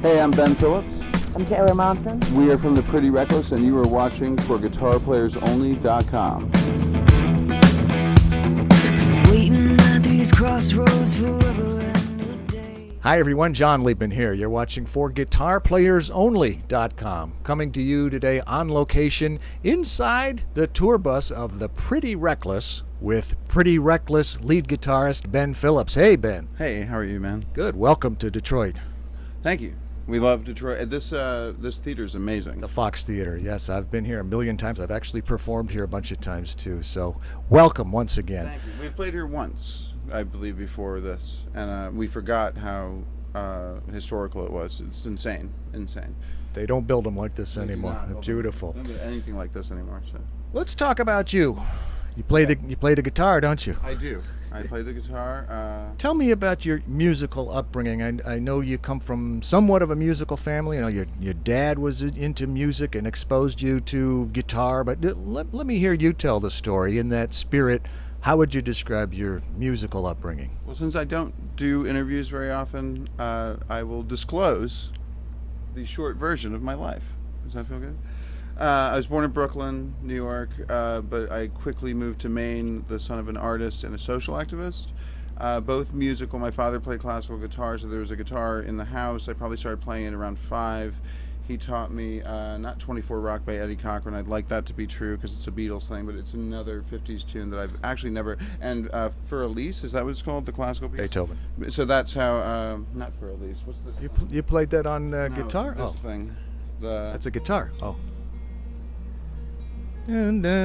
Hey, I'm Ben Phillips. I'm Taylor Momsen. We are from The Pretty Reckless, and you are watching for GuitarPlayersOnly.com. Waiting at these crossroads forever and a day. Hi everyone, John Liebman here. You're watching for GuitarPlayersOnly.com. Coming to you today on location inside the tour bus of The Pretty Reckless with Pretty Reckless lead guitarist Ben Phillips. Hey Ben. Hey, how are you, man? Good. Welcome to Detroit. Thank you. We love Detroit. This theater is amazing. The Fox Theater. Yes, I've been here a million times. I've actually performed here a bunch of times too. So welcome once again. Thank you. We've played here once, I believe, before this, and we forgot how historical it was. It's insane. They don't build them like this anymore. They're beautiful. They don't do anything like this anymore. So Let's talk about you. You play the guitar, don't you? I do. I play the guitar. Tell me about your musical upbringing. I know you come from somewhat of a musical family. You know, your dad was into music and exposed you to guitar, but let me hear you tell the story in that spirit. How would you describe your musical upbringing? Well, since I don't do interviews very often, I will disclose the short version of my life. Does that feel good? I was born in Brooklyn, New York, but I quickly moved to Maine, the son of an artist and a social activist. Both musical. My father played classical guitar, so there was a guitar in the house. I probably started playing it around 5. He taught me not 24 Rock by Eddie Cochran. I'd like that to be true because it's a Beatles thing, but it's another 50s tune that I've actually never... And For Elise, is that what it's called, the classical piece? Beethoven. So that's how... not For Elise. What's this? You played that on guitar? This thing. That's a guitar. Oh. That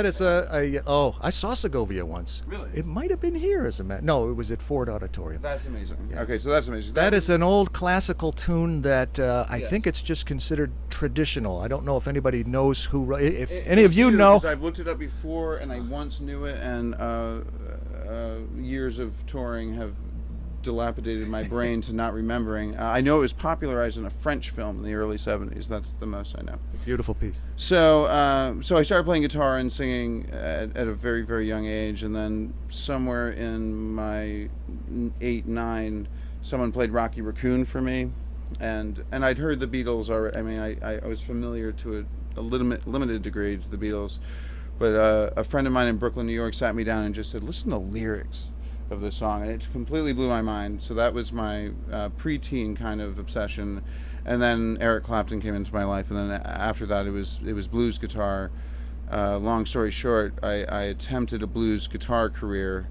is I saw Segovia once. Really? It might have been here as a matter. No, it was at Ford Auditorium. That's amazing. Yes. Okay, so that's amazing. That is an old classical tune that I Yes. think it's just considered traditional. I don't know if anybody knows who. If any of you know, I've looked it up before, and I once knew it, and years of touring have dilapidated my brain to not remembering. I know it was popularized in a French film in the early 70s. That's the most I know. beautiful piece. So I started playing guitar and singing at a very, very young age, and then somewhere in my 8, 9, someone played Rocky Raccoon for me, and I'd heard the Beatles already. I mean, I was familiar to a limited degree to the Beatles, but a friend of mine in Brooklyn, New York, sat me down and just said, "Listen to the lyrics of the song," and it completely blew my mind. So that was my preteen kind of obsession, and then Eric Clapton came into my life, and then after that it was blues guitar. Long story short, I attempted a blues guitar career.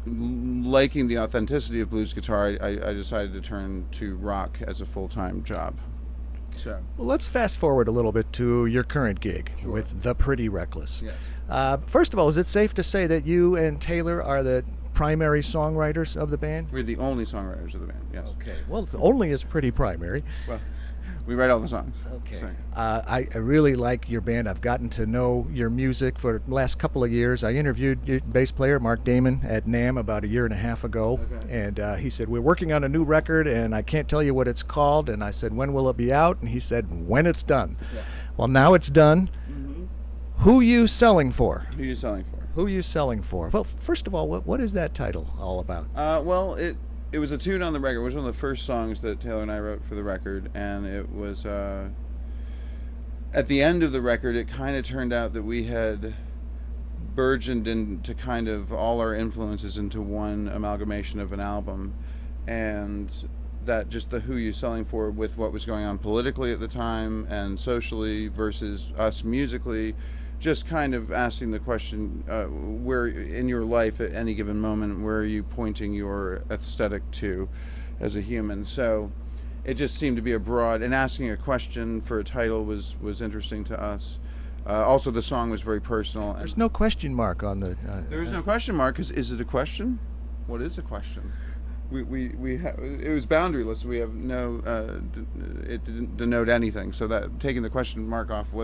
Liking the authenticity of blues guitar, I decided to turn to rock as a full-time job. So, Well, let's fast forward a little bit to your current gig Sure. with The Pretty Reckless. yes. First of all, is it safe to say that you and Taylor are the primary songwriters of the band? We're the only songwriters of the band, yes. Okay. Well, only is pretty primary. Well, we write all the songs. Okay. So. I really like your band. I've gotten to know your music for the last couple of years. I interviewed your bass player, Mark Damon, at NAMM about a year and a half ago. Okay. And he said, "We're working on a new record, and I can't tell you what it's called." And I said, "When will it be out?" And he said, "When it's done." Yeah. Well, now it's done. Mm-hmm. Who you selling for? Who are you selling for? Who you selling for? Well, first of all, what is that title all about? Well, it was a tune on the record. It was one of the first songs that Taylor and I wrote for the record, and it was at the end of the record, it kind of turned out that we had burgeoned into kind of all our influences into one amalgamation of an album, and that just the who you selling for with what was going on politically at the time and socially versus us musically, just kind of asking the question, where in your life at any given moment, where are you pointing your aesthetic to as a human? So it just seemed to be a broad, and asking a question for a title was interesting to us. Also, the song was very personal. There's no question mark on the... There is no question mark, because is it a question? What is a question? It was boundaryless. We have no, it didn't denote anything. So that taking the question mark off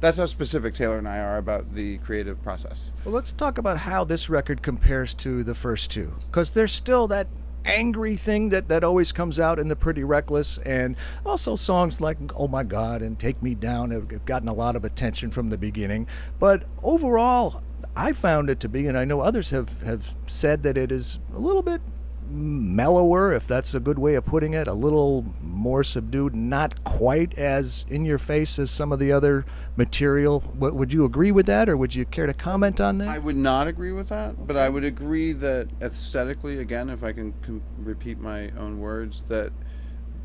that's how specific Taylor and I are about the creative process. Well, let's talk about how this record compares to the first two, because there's still that angry thing that always comes out in The Pretty Reckless, and also songs like "Oh My God" and "Take Me Down" have gotten a lot of attention from the beginning. But overall, I found it to be, and I know others have said that it is a little bit mellower, if that's a good way of putting it, a little more subdued, not quite as in your face as some of the other material. Would you agree with that, or would you care to comment on that? I would not agree with that, but I would agree that aesthetically, again, if I can repeat my own words, that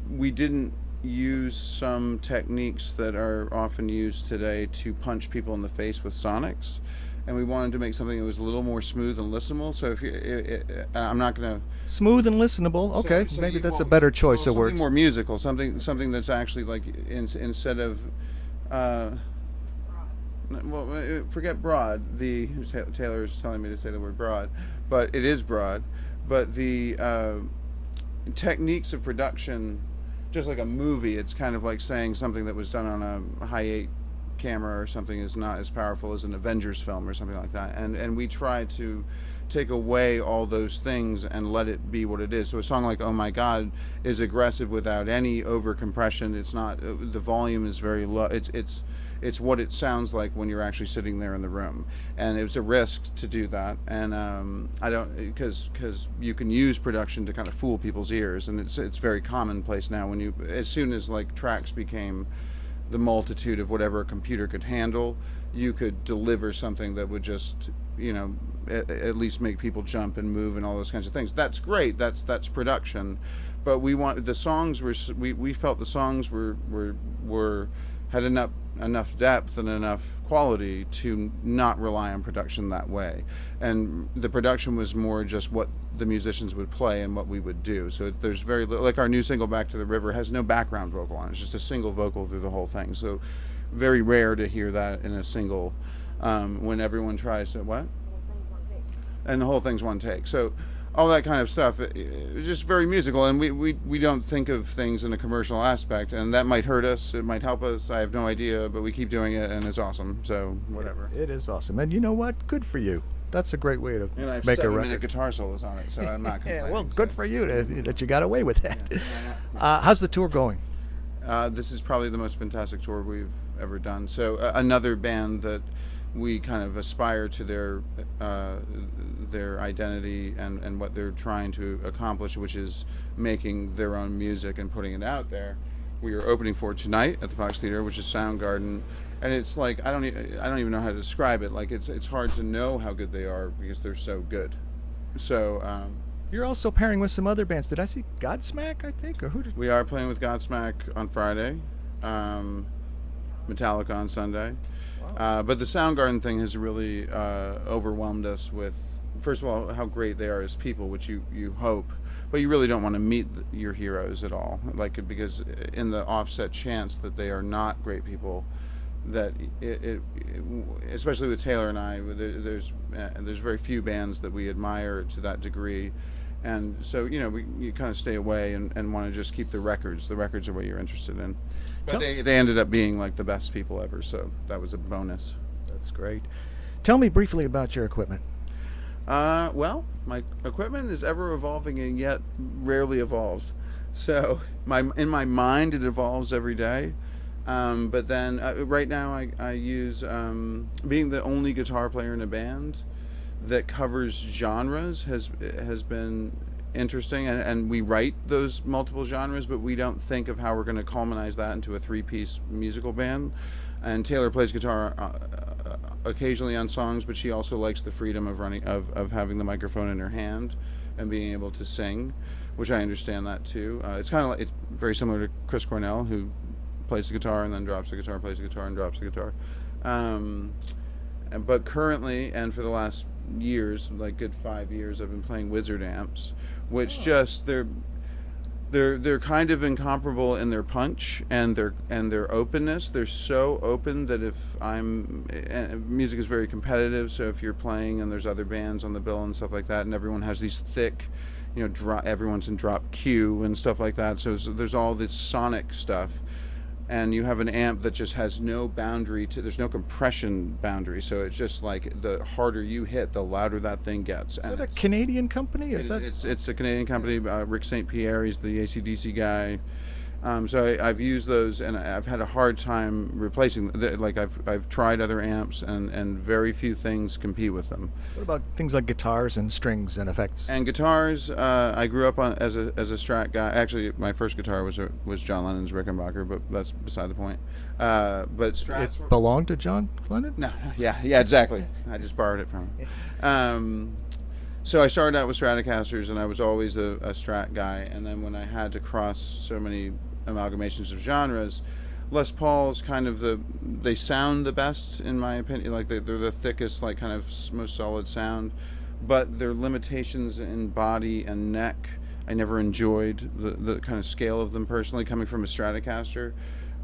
we didn't use some techniques that are often used today to punch people in the face with sonics, and we wanted to make something that was a little more smooth and listenable. So I'm not going to Smooth and listenable. Okay, maybe that's a better choice of words. Something more musical, something that's actually like instead of forget broad. Taylor is telling me to say the word broad, but it is broad. But the techniques of production, just like a movie, it's kind of like saying something that was done on a high-8 camera or something is not as powerful as an Avengers film or something like that. And we try to take away all those things and let it be what it is. So a song like "Oh My God" is aggressive without any over compression. It's not, the volume is very low. It's what it sounds like when you're actually sitting there in the room, and it was a risk to do that. And I don't, because you can use production to kind of fool people's ears, and it's very commonplace now. When as soon as like tracks became the multitude of whatever a computer could handle, you could deliver something that would just, at least make people jump and move and all those kinds of things. That's great. That's production, but we felt the songs had enough depth and enough quality to not rely on production that way. And the production was more just what the musicians would play and what we would do. So there's very little, like our new single "Back to the River" has no background vocal on it. It's just a single vocal through the whole thing. So very rare to hear that in a single, when everyone tries to, what? And the whole thing's one take. So all that kind of stuff, it's just very musical, and we don't think of things in a commercial aspect, and that might hurt us, it might help us, I have no idea, but we keep doing it, and it's awesome, so whatever. It is awesome, and you know what? Good for you. That's a great way to and I have make a 7-minute record. guitar solos on it, so I'm not complaining. Yeah, well, good for you that you got away with that. Yeah. How's the tour going? This is probably the most fantastic tour we've ever done. So another band that we kind of aspire to their identity and what they're trying to accomplish, which is making their own music and putting it out there. We are opening for tonight at the Fox Theater, which is Soundgarden, and it's like I don't even know how to describe it. Like it's hard to know how good they are because they're so good. So You're also pairing with some other bands. Did I see Godsmack, I think, or who did? we are playing with Godsmack on Friday, Metallica on Sunday. But the Soundgarden thing has really overwhelmed us with, first of all, how great they are as people, which you hope, but you really don't want to meet your heroes at all, like, because in the offset chance that they are not great people, that it especially with Taylor and I, there's very few bands that we admire to that degree. And so, you kind of stay away and want to just keep the records. The records are what you're interested in. But they ended up being like the best people ever, so that was a bonus. That's great. Tell me briefly about your equipment. Well, my equipment is ever evolving and yet rarely evolves. So in my mind, it evolves every day. But then right now I use, being the only guitar player in a band that covers genres has been interesting, and we write those multiple genres, but we don't think of how we're going to culminize that into a 3-piece musical band. And Taylor plays guitar occasionally on songs, but she also likes the freedom of having the microphone in her hand and being able to sing, which I understand that too. It's kind of like, it's very similar to Chris Cornell, who plays the guitar and then drops the guitar, plays the guitar and drops the guitar. But currently, and for the last years, like good 5 years, I've been playing Wizard amps, which just they're kind of incomparable in their punch and their openness. They're so open that music is very competitive. So if you're playing and there's other bands on the bill and stuff like that, and everyone has these thick, everyone's in drop Q and stuff like that. So there's all this sonic stuff. And you have an amp that just has no boundary there's no compression boundary, so it's just like the harder you hit, the louder that thing gets. Is that a Canadian company? It's a Canadian company. Rick St. Pierre, he's the AC/DC guy, So I've used those, and I've had a hard time replacing. Like I've tried other amps, and very few things compete with them. What about things like guitars and strings and effects? And guitars, I grew up on as a Strat guy. Actually, my first guitar was John Lennon's Rickenbacker, but that's beside the point. But Strats Belonged to John Lennon? No, yeah, exactly. I just borrowed it from him. So I started out with Stratocasters, and I was always a Strat guy. And then when I had to cross so many amalgamations of genres, Les Pauls they sound the best in my opinion. Like they're the thickest, like kind of most solid sound, but their limitations in body and neck, I never enjoyed the kind of scale of them personally, coming from a Stratocaster.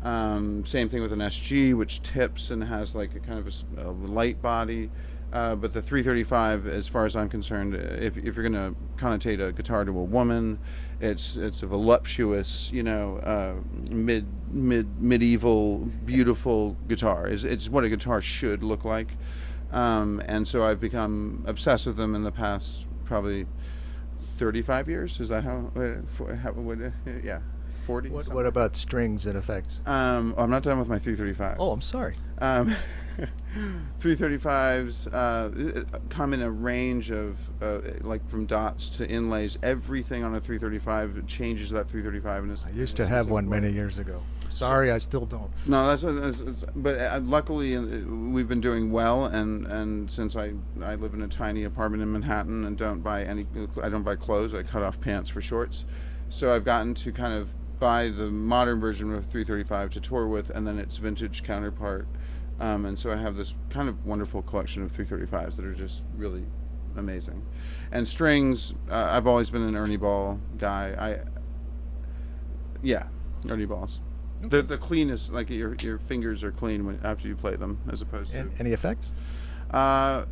Same thing with an SG, which tips and has like a kind of a light body. But the 335, as far as I'm concerned, if you're going to connotate a guitar to a woman, it's a voluptuous, medieval, beautiful guitar. It's what a guitar should look like. And so I've become obsessed with them in the past probably 35 years. Is that yeah, 40? What about strings and effects? I'm not done with my 335. Oh, I'm sorry. 335s come in a range of like from dots to inlays. Everything on a 335 changes that 335. I used to have one many years ago. Sorry, I still don't. No, but luckily we've been doing well, and since I live in a tiny apartment in Manhattan and I don't buy clothes. I cut off pants for shorts, so I've gotten to kind of buy the modern version of 335 to tour with, and then its vintage counterpart. And so I have this kind of wonderful collection of 335s that are just really amazing. And strings, I've always been an Ernie Ball guy. Ernie Balls. The cleanest, like your fingers are clean after you play them, as opposed to any effects. I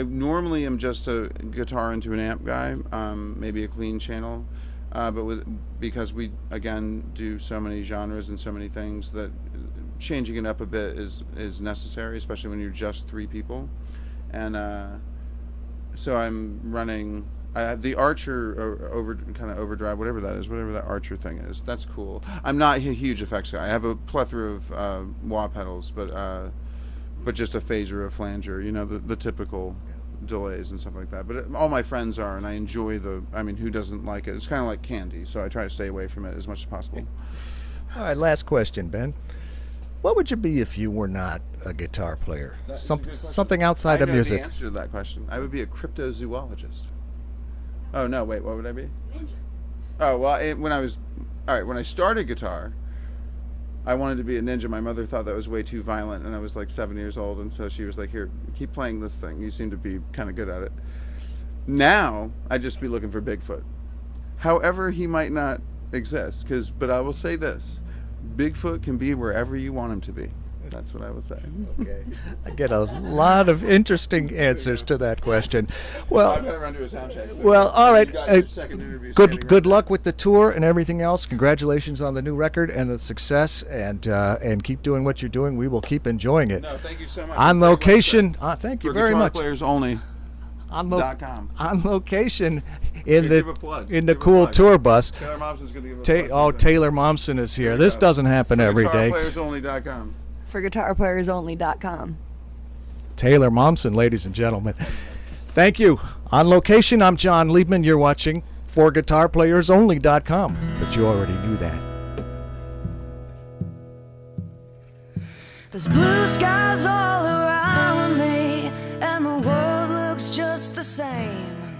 normally am just a guitar into an amp guy, maybe a clean channel, but because we again do so many genres and so many things that changing it up a bit is necessary, especially when you're just three people. And so I'm running. I have the Archer overdrive, whatever that Archer thing is. That's cool. I'm not a huge effects guy. I have a plethora of wah pedals, but just a phaser, a flanger, the typical delays and stuff like that. But all my friends are, and I enjoy who doesn't like it? It's kind of like candy, so I try to stay away from it as much as possible. All right, last question, Ben. What would you be if you were not a guitar player? Something outside of music. I know the answer to that question. I would be a cryptozoologist. Oh no! Wait, what would I be? Ninja. Oh well, when I started guitar, I wanted to be a ninja. My mother thought that was way too violent, and I was like 7 years old, and so she was like, "Here, keep playing this thing. You seem to be kind of good at it." Now I'd just be looking for Bigfoot. However, he might not exist, but I will say this. Bigfoot can be wherever you want him to be. That's what I would say. Okay. I get a lot of interesting answers to that question. Well, I've got to run to a sound check. So well, all right. Good luck there. with the tour and everything else. Congratulations on the new record and the success, and keep doing what you're doing. We will keep enjoying it. No, thank you so much. On location. Thank you for very much. Players only. On location in Give the cool tour bus. Taylor Momsen's going to give a plug. Taylor Momsen is here. This doesn't happen every day. GuitarPlayersOnly.com. For GuitarPlayersOnly.com. Taylor Momsen, ladies and gentlemen. Thank you. On location, I'm John Liebman. You're watching for GuitarPlayersOnly.com. But you already knew that. There's blue skies all around me, and the world looks just the same.